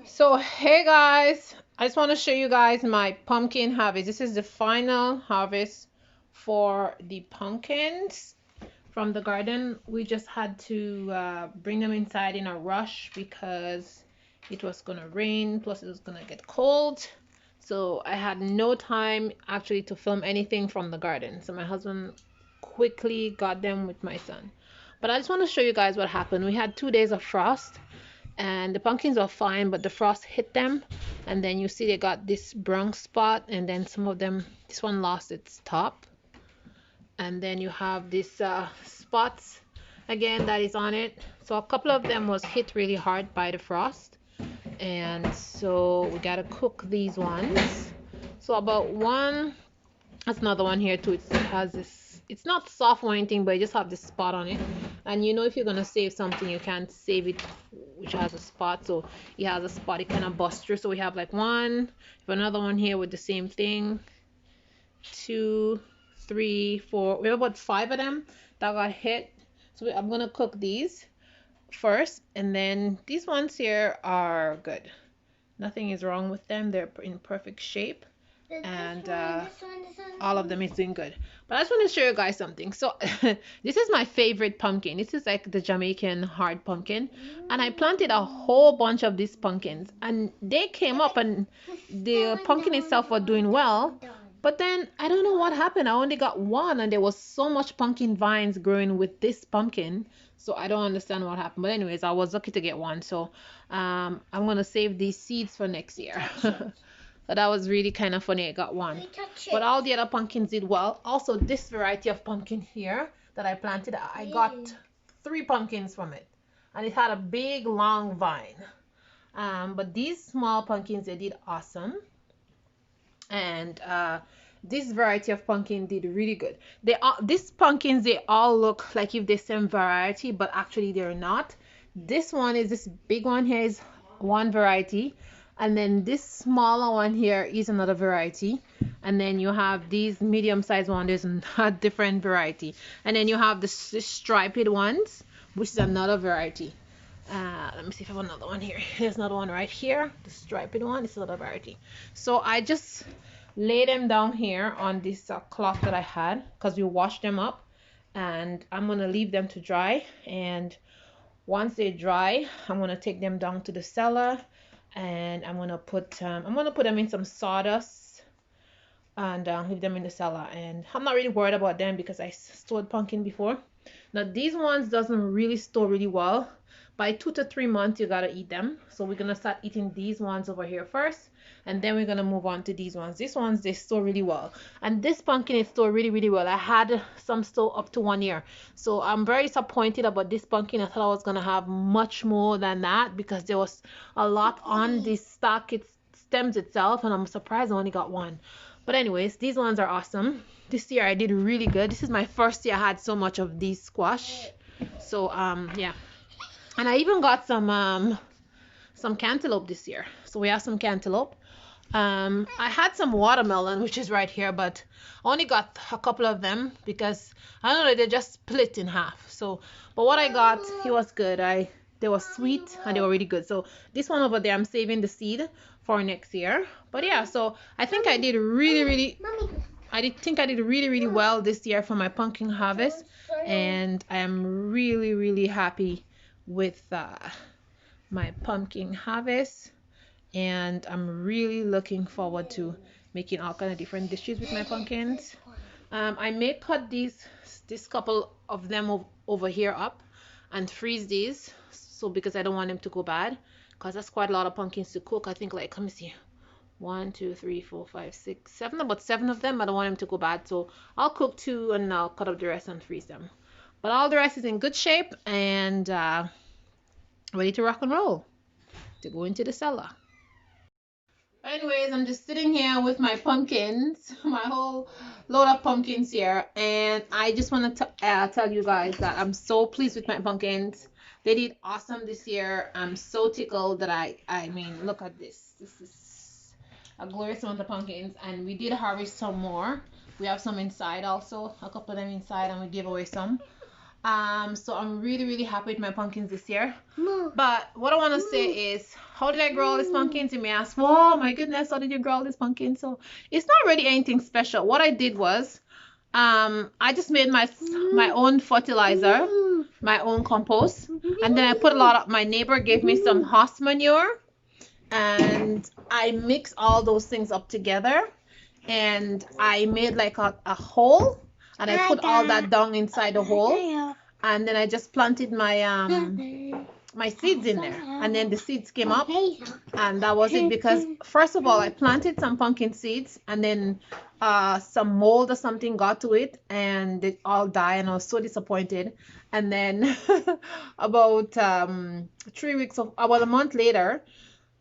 So hey guys, I just want to show you guys my pumpkin harvest. This is the final harvest for the pumpkins from the garden. We just had to bring them inside in a rush because it was gonna rain, plus it was gonna get cold. So I had no time actually to film anything from the garden. So my husband quickly got them with my son. But I just want to show you guys what happened. We had 2 days of frost and the pumpkins are fine, but the frost hit them, and then you see they got this brown spot, and then some of them, this one lost its top, and then you have this spots again that is on it. So a couple of them was hit really hard by the frost, and so we gotta cook these ones. So about one, that's another one here too. It has this, it's not soft or anything, but it just have this spot on it. And you know, if you're gonna save something, you can't save it which has a spot. So it has a spot, it kind of busts through. So we have like one, we have another one here with the same thing. 2, 3, 4. We have about 5 of them that got hit. So I'm gonna cook these first, and then these ones here are good. Nothing is wrong with them. They're in perfect shape, and all of them is doing good. But I just want to show you guys something. So this is my favorite pumpkin. This is like the Jamaican hard pumpkin, and I planted a whole bunch of these pumpkins, and they came up, and the pumpkin itself was doing well. But then I don't know what happened. I only got one, and there was so much pumpkin vines growing with this pumpkin. So I don't understand what happened. But anyways, I was lucky to get one. So I'm gonna save these seeds for next year. So that was really kind of funny. I got one. But all the other pumpkins did well. Also, this variety of pumpkin here that I planted, I got 3 pumpkins from it. And it had a big, long vine. But these small pumpkins, they did awesome. And this variety of pumpkin did really good. These pumpkins, they all look like if they're same variety, but actually they're not. This one is, this big one here is one variety, and then this smaller one here is another variety, and then you have these medium-sized ones, there's a different variety, and then you have the striped ones, which is another variety. Let me see if I have another one here. There's another one right here. The striped one is another variety. So I just lay them down here on this cloth that I had, because we washed them up, and I'm gonna leave them to dry. And once they dry, I'm gonna take them down to the cellar, and I'm gonna put them in some sawdust and leave them in the cellar. And I'm not really worried about them because I stored pumpkin before. Now these ones doesn't really store really well. By 2 to 3 months you gotta eat them. So we're gonna start eating these ones over here first, and then we're gonna move on to these ones. These ones, they store really well, and this pumpkin is stored really well. I had some store up to 1 year, so I'm very disappointed about this pumpkin. I thought I was gonna have much more than that because there was a lot on this stock, it stems itself, and I'm surprised I only got one. But anyways, these ones are awesome. This year I did really good. This is my first year I had so much of these squash. So yeah. And I even got some cantaloupe this year. So we have some cantaloupe. I had some watermelon, which is right here, but I only got a couple of them because I don't know, they just split in half. So, but what I got, it was good. They were sweet and they were really good. So this one over there, I'm saving the seed for next year. But yeah, so I think I did really well this year for my pumpkin harvest, and I am really happy with my pumpkin harvest, and I'm really looking forward to making all kind of different dishes with my pumpkins. I may cut this couple of them over here up and freeze these, so because I don't want them to go bad, because that's quite a lot of pumpkins to cook. I think, like, let me see, 1, 2, 3, 4, 5, 6, 7, about 7 of them. I don't want them to go bad, so I'll cook 2 and I'll cut up the rest and freeze them. But all the rest is in good shape and ready to rock and roll to go into the cellar. Anyways, I'm just sitting here with my pumpkins, my whole load of pumpkins here, and I just want to tell you guys that I'm so pleased with my pumpkins. They did awesome this year. I'm so tickled that I mean, look at this. This is a glorious amount of pumpkins, and we did harvest some more. We have some inside also, a couple of them inside, and we gave away some. So I'm really happy with my pumpkins this year. Mom. But what I want to say is, how did I grow all these pumpkins? You may ask, oh my goodness, how did you grow all these pumpkins? So it's not really anything special. What I did was, I just made my own fertilizer, my own compost, and then I put a lot of, my neighbor gave me some horse manure, and I mixed all those things up together, and I made like a hole, and I put all that dung inside the hole, and then I just planted my seeds in there, and then the seeds came up, and that was it. Because first of all, I planted some pumpkin seeds, and then some mold or something got to it, and it all died, and I was so disappointed. And then about 3 weeks of about a month later,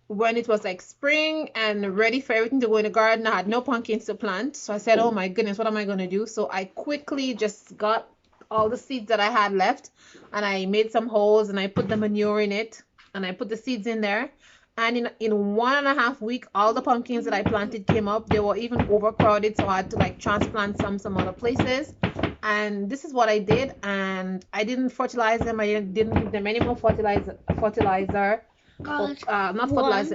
when it was like spring and ready for everything to go in the garden, I had no pumpkins to plant. So I said, oh my goodness, what am I going to do? So I quickly just got all the seeds that I had left, and I made some holes, and I put the manure in it, and I put the seeds in there. And in 1.5 weeks, all the pumpkins that I planted came up. They were even overcrowded, so I had to like transplant some other places. And this is what I did. And I didn't fertilize them. I didn't give them any more fertilizer, not fertilizer,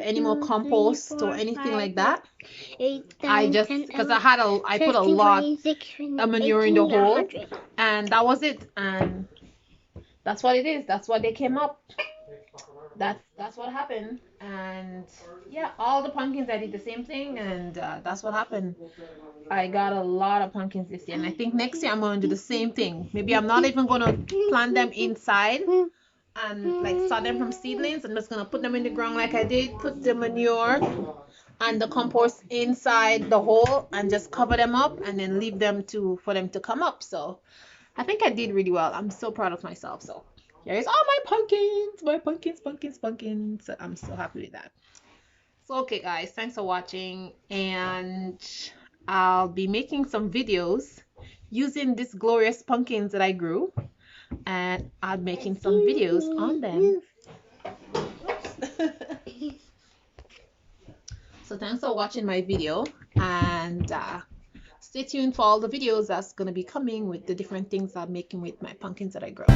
any more compost or anything like that. I just, because I put a lot of manure in the hole, and that was it. And that's what it is. That's what they came up. That's what happened. And yeah, all the pumpkins I did the same thing, and that's what happened. I got a lot of pumpkins this year, and I think next year I'm going to do the same thing. Maybe I'm not even going to plant them inside and like start them from seedlings. I'm just going to put them in the ground like I did, put the manure and the compost inside the hole, and just cover them up, and then leave them for them to come up. So I think I did really well. I'm so proud of myself. So here's all my pumpkins. So I'm so happy with that. So okay guys, thanks for watching, and I'll be making some videos using these glorious pumpkins that I grew, and I'm making some videos on them. So thanks for watching my video, and stay tuned for all the videos that's going to be coming with the different things I'm making with my pumpkins that I grow.